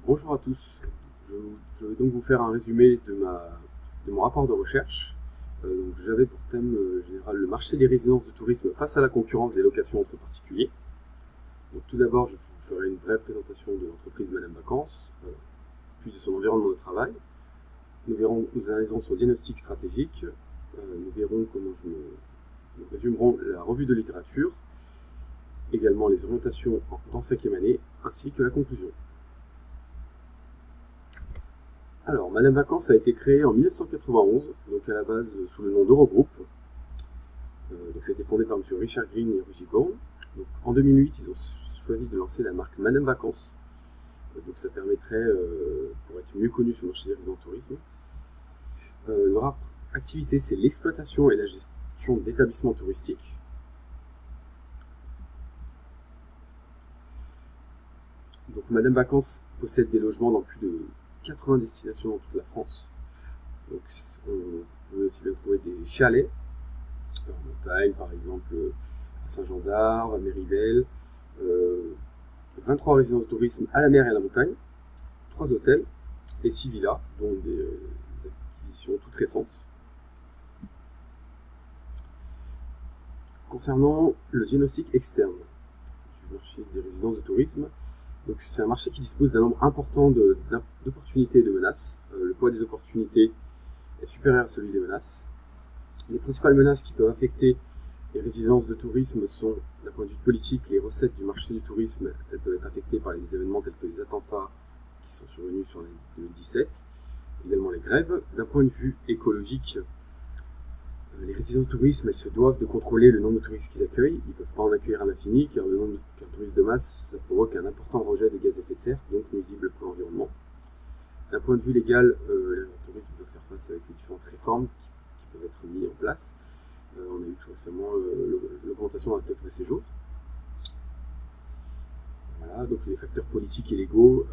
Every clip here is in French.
Bonjour à tous, je vais donc vous faire un résumé de mon rapport de recherche. Donc j'avais pour thème général le marché des résidences de tourisme face à la concurrence des locations entre particuliers. Donc tout d'abord, je vous ferai une brève présentation de l'entreprise Madame Vacances, puis de son environnement de travail. Nous analyserons son diagnostic stratégique, nous verrons nous résumerons la revue de littérature, également les orientations dans 5e année, ainsi que la conclusion. Alors, Madame Vacances a été créée en 1991, donc à la base sous le nom d'Eurogroup. Donc ça a été fondé par M. Richard Green et Roger Bourne. Donc, en 2008, ils ont choisi de lancer la marque Madame Vacances. Donc ça permettrait, pour être mieux connu sur le marché des résidences de tourisme. Leur activité, c'est l'exploitation et la gestion d'établissements touristiques. Donc Madame Vacances possède des logements dans plus de 80 destinations dans toute la France. Donc on peut aussi bien trouver des chalets en montagne, par exemple à Saint-Jean-d'Arve, à Méribel, 23 résidences de tourisme à la mer et à la montagne, 3 hôtels et 6 villas, dont des acquisitions toutes récentes. Concernant le diagnostic externe du marché des résidences de tourisme, donc c'est un marché qui dispose d'un nombre important d'opportunités et de menaces. Le poids des opportunités est supérieur à celui des menaces. Les principales menaces qui peuvent affecter les résidences de tourisme sont, d'un point de vue politique, les recettes du marché du tourisme. Elles peuvent être affectées par les événements tels que les attentats qui sont survenus sur l'année 2017, également les grèves. D'un point de vue écologique, les résidences de tourisme, elles se doivent de contrôler le nombre de touristes qu'ils accueillent. Ils ne peuvent pas en accueillir à l'infini, car le nombre de touristes de masse, ça provoque un important rejet des gaz à effet de serre, donc nuisible pour l'environnement. D'un point de vue légal, les résidences de tourisme peuvent faire face avec les différentes réformes qui peuvent être mises en place. On a eu tout récemment l'augmentation de la taxe de séjour. Voilà, donc les facteurs politiques et légaux,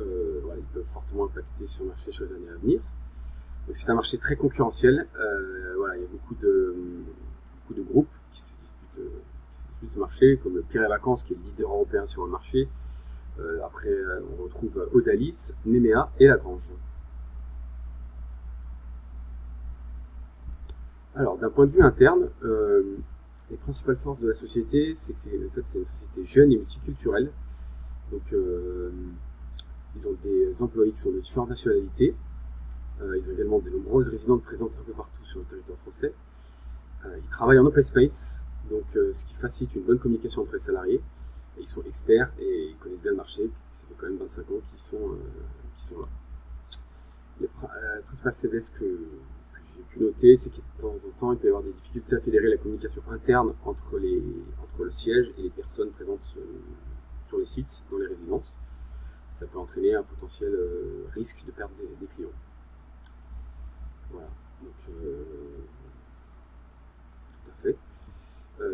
ils peuvent fortement impacter sur le marché sur les années à venir. Donc c'est un marché très concurrentiel. Il y a beaucoup de groupes qui se disputent ce marché, comme le Pierre et Vacances, qui est le leader européen sur le marché. Après, on retrouve Odalis, Nemea et Lagrange. Alors, d'un point de vue interne, les principales forces de la société, c'est que c'est une société jeune et multiculturelle. Donc, ils ont des employés qui sont de différentes nationalités. Ils ont également de nombreuses résidentes présentes un peu partout sur le territoire français. Ils travaillent en open space, donc ce qui facilite une bonne communication entre les salariés. Et ils sont experts et ils connaissent bien le marché. Ça fait quand même 25 ans qu'ils sont là. La principale faiblesse que j'ai pu noter, c'est que de temps en temps, il peut y avoir des difficultés à fédérer la communication interne entre le siège et les personnes présentes sur les sites, dans les résidences. Ça peut entraîner un potentiel risque de perdre des clients. Voilà, donc tout à fait.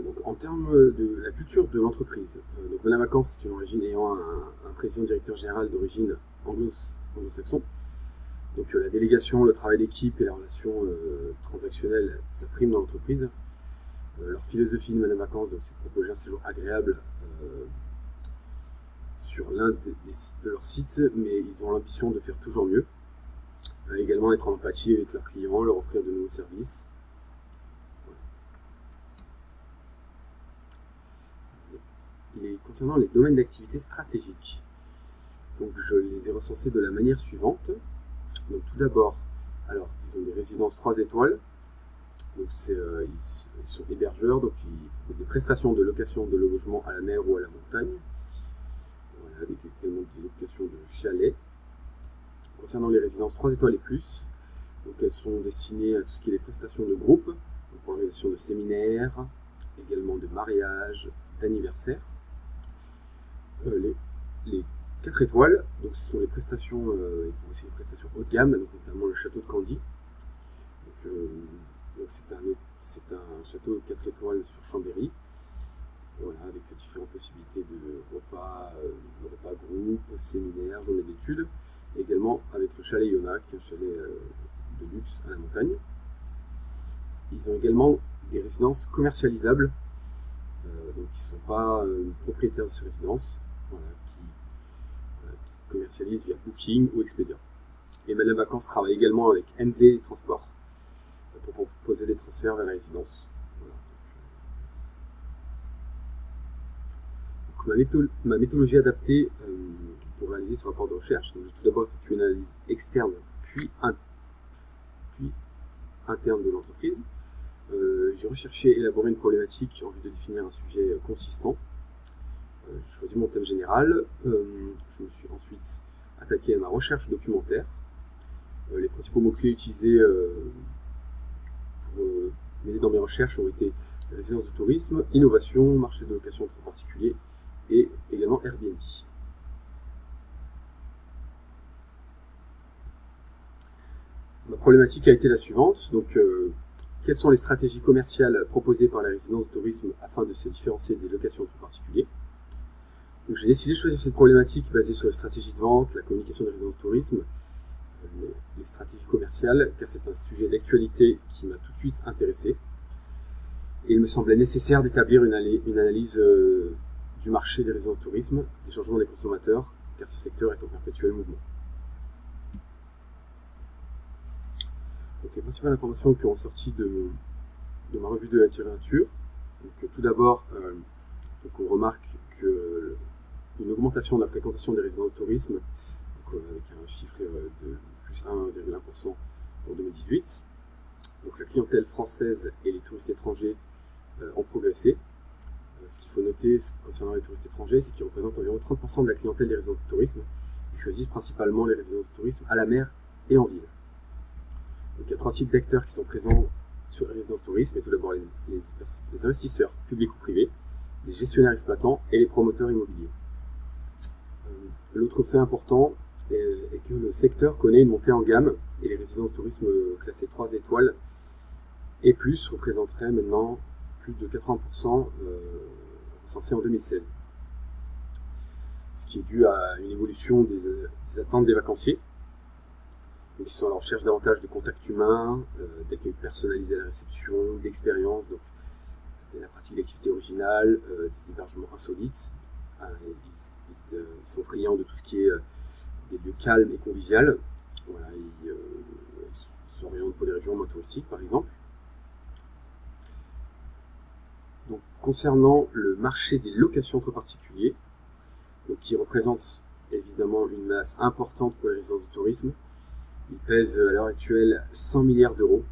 Donc en termes de la culture de l'entreprise, donc Madame Vacances, c'est une origine ayant un président directeur général d'origine anglo-saxon. Donc la délégation, le travail d'équipe et la relation transactionnelle, ça prime dans l'entreprise. Leur philosophie de Madame Vacances, donc, c'est de proposer un séjour agréable sur l'un des sites de leur site, mais ils ont l'ambition de faire toujours mieux. Également être en empathie avec leurs clients, leur offrir de nouveaux services. Concernant les domaines d'activité stratégiques, donc je les ai recensés de la manière suivante. Donc tout d'abord, alors ils ont des résidences 3 étoiles, donc ils sont hébergeurs, donc ils proposent des prestations de location de logement à la mer ou à la montagne, voilà, avec également des locations de chalets. Concernant les résidences 3 étoiles et plus, donc elles sont destinées à tout ce qui est les prestations de groupe, donc pour l'organisation de séminaires, également de mariages, d'anniversaires. Les 4 étoiles, donc ce sont les prestations, aussi les prestations haut de gamme, donc notamment le château de Candy. Donc c'est un château de 4 étoiles sur Chambéry, voilà, avec différentes possibilités de repas groupe, séminaires, journées d'études, et également avec le chalet Yona, qui est un chalet de luxe à la montagne. Ils ont également des résidences commercialisables, donc ils ne sont pas propriétaires de ces résidences, voilà, commercialise via Booking ou Expedia. Et Madame Vacances travaille également avec MV Transport pour proposer des transferts vers la résidence. Voilà. Donc, ma méthodologie adaptée pour réaliser ce rapport de recherche, donc j'ai tout d'abord effectué une analyse externe puis interne de l'entreprise. J'ai recherché et élaboré une problématique en vue de définir un sujet consistant. J'ai choisi mon thème général. Je me suis ensuite attaqué à ma recherche documentaire. Les principaux mots-clés utilisés pour m'aider dans mes recherches ont été résidence de tourisme, innovation, marché de location entre particuliers et également Airbnb. Ma problématique a été la suivante. Donc, quelles sont les stratégies commerciales proposées par les résidences de tourisme afin de se différencier des locations entre particuliers? Donc, j'ai décidé de choisir cette problématique basée sur les stratégies de vente, la communication des résidences de tourisme, les stratégies commerciales, car c'est un sujet d'actualité qui m'a tout de suite intéressé. Et il me semblait nécessaire d'établir une analyse du marché des résidences de tourisme, des changements des consommateurs, car ce secteur est en perpétuel mouvement. Donc, les principales informations qui ont ressorti de ma revue de la littérature. Donc, tout d'abord, on remarque une augmentation de la fréquentation des résidences de tourisme, donc, avec un chiffre de plus 1,1% pour 2018. Donc, la clientèle française et les touristes étrangers ont progressé. Ce qu'il faut noter concernant les touristes étrangers, c'est qu'ils représentent environ 30% de la clientèle des résidences de tourisme. Ils choisissent principalement les résidences de tourisme à la mer et en ville. Donc, il y a trois types d'acteurs qui sont présents sur les résidences de tourisme. Et tout d'abord, les investisseurs publics ou privés, les gestionnaires exploitants et les promoteurs immobiliers. L'autre fait important est que le secteur connaît une montée en gamme et les résidences de tourisme classées 3 étoiles et plus représenteraient maintenant plus de 80% recensés en 2016. Ce qui est dû à une évolution des attentes des vacanciers. Donc, ils sont à la recherche davantage de contact humain, d'accueil personnalisé à la réception, d'expérience, donc de la pratique d'activités originales, des hébergements insolites. Ils sont friands de tout ce qui est des lieux calmes et conviviaux. Voilà, ils s'orientent pour des régions moins touristiques, par exemple. Donc, concernant le marché des locations entre particuliers, donc, qui représente évidemment une masse importante pour les résidences de tourisme, il pèse à l'heure actuelle 100 milliards d'euros,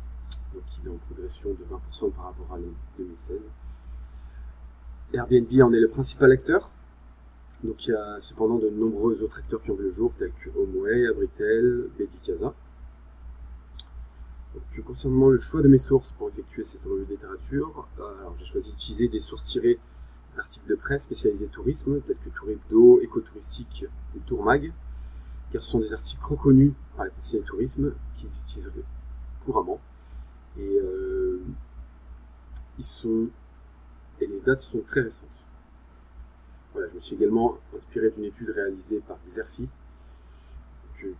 donc il est en progression de 20% par rapport à 2016. Airbnb en est le principal acteur. Donc il y a cependant de nombreux autres acteurs qui ont vu le jour, tels que HomeAway, Abritel, Bedicasa. Donc, concernant le choix de mes sources pour effectuer cette revue de littérature, alors j'ai choisi d'utiliser des sources tirées d'articles de presse spécialisés tourisme, tels que Tourhebdo, Écotouristique ou Tourmag, car ce sont des articles reconnus par les passionnés de tourisme qu'ils utilisent couramment. Et les dates sont très récentes. Voilà, je me suis également inspiré d'une étude réalisée par Xerfi,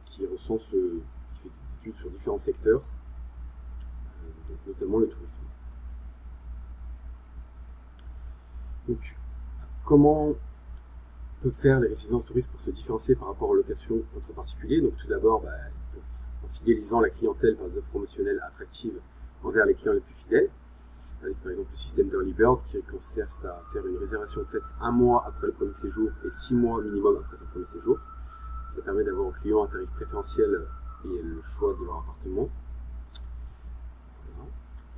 qui recense, qui fait des études sur différents secteurs, donc notamment le tourisme. Donc, comment peuvent faire les résidences touristes pour se différencier par rapport aux locations entre particuliers? Donc, tout d'abord, en fidélisant la clientèle par des offres promotionnelles attractives envers les clients les plus fidèles, avec par exemple le système d'Early Bird qui consiste à faire une réservation faite 1 mois après le premier séjour et 6 mois minimum après son premier séjour. Ça permet d'avoir aux clients un tarif préférentiel et le choix de leur appartement.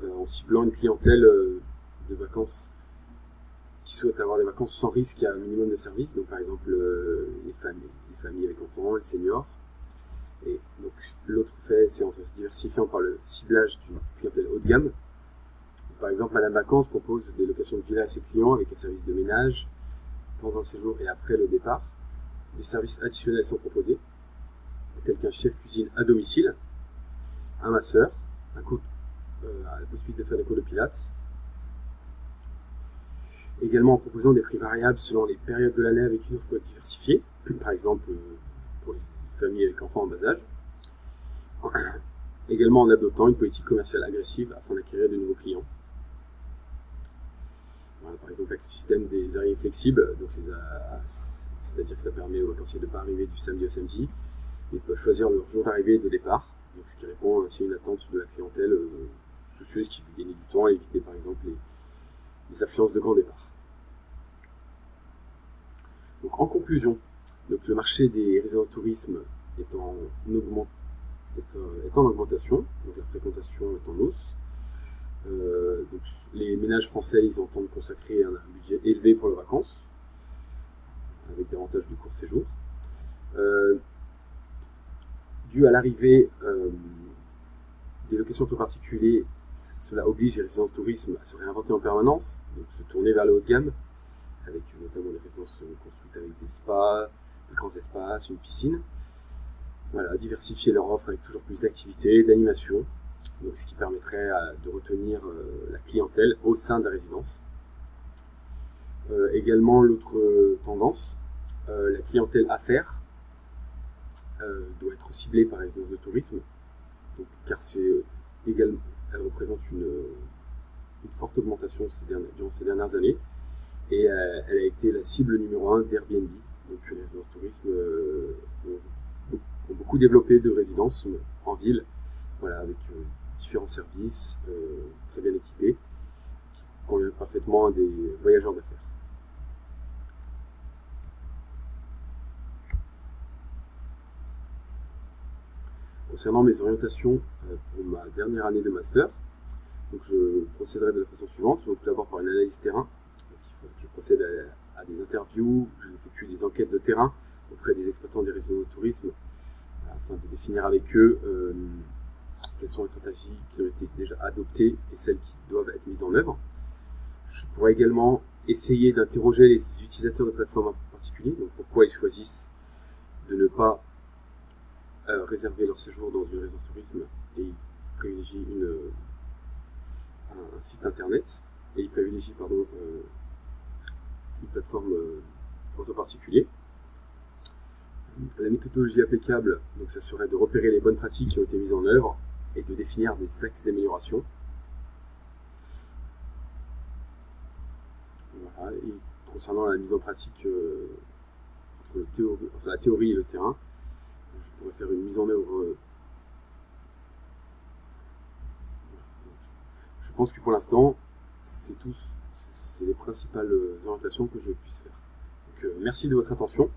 Voilà. En ciblant une clientèle de vacances qui souhaitent avoir des vacances sans risque et un minimum de services, donc par exemple les familles avec enfants, les seniors. Et donc l'autre fait, c'est en se diversifiant par le ciblage d'une clientèle haut de gamme. Par exemple, Madame Vacances propose des locations de villas à ses clients avec un service de ménage pendant le séjour et après le départ. Des services additionnels sont proposés, tels qu'un chef cuisine à domicile, un masseur, la possibilité de faire des cours de pilates. Également en proposant des prix variables selon les périodes de l'année avec une offre diversifiée, par exemple pour les familles avec enfants en bas âge. Également en adoptant une politique commerciale agressive afin d'acquérir de nouveaux clients. Voilà, par exemple avec le système des arrivées flexibles, donc c'est-à-dire que ça permet aux vacanciers de ne pas arriver du samedi au samedi. Ils peuvent choisir leur jour d'arrivée et de départ, donc ce qui répond ainsi à une attente de la clientèle soucieuse qui veut gagner du temps et éviter par exemple les affluences de grand départ. Donc en conclusion, donc, le marché des résidences de tourisme est en augmentation, donc la fréquentation est en hausse. Donc les ménages français ils entendent consacrer un budget élevé pour les vacances, avec davantage de courts séjours. Dû à l'arrivée des locations entre particuliers, cela oblige les résidences de tourisme à se réinventer en permanence, donc se tourner vers le haut de gamme, avec notamment les résidences construites avec des spas, de grands espaces, une piscine. Voilà, diversifier leur offre avec toujours plus d'activités, d'animation, donc ce qui permettrait de retenir la clientèle au sein de la résidence. Également, l'autre tendance, la clientèle affaires doit être ciblée par les résidences de tourisme, donc, car elle représente une forte augmentation durant ces dernières années, et elle a été la cible numéro 1 d'Airbnb. Donc les résidences de tourisme ont beaucoup développé de résidences en ville, voilà, avec différents services très bien équipés, qui conviennent parfaitement à des voyageurs d'affaires. Concernant mes orientations pour ma dernière année de master, donc je procéderai de la façon suivante. Donc tout d'abord par une analyse terrain. Donc, je procède à des interviews, j'effectue des enquêtes de terrain auprès des exploitants des résidences de tourisme afin de définir avec eux quelles sont les stratégies qui ont été déjà adoptées et celles qui doivent être mises en œuvre. Je pourrais également essayer d'interroger les utilisateurs de plateformes en particulier, donc pourquoi ils choisissent de ne pas réserver leur séjour dans une résidence de tourisme et ils privilégient un site internet et ils privilégient une plateforme en particulier. La méthodologie applicable, donc ça serait de repérer les bonnes pratiques qui ont été mises en œuvre et de définir des axes d'amélioration. Voilà. Et concernant la mise en pratique entre la théorie et le terrain, je pourrais faire une mise en œuvre. Je pense que pour l'instant, c'est les principales orientations que je puisse faire. Donc, merci de votre attention.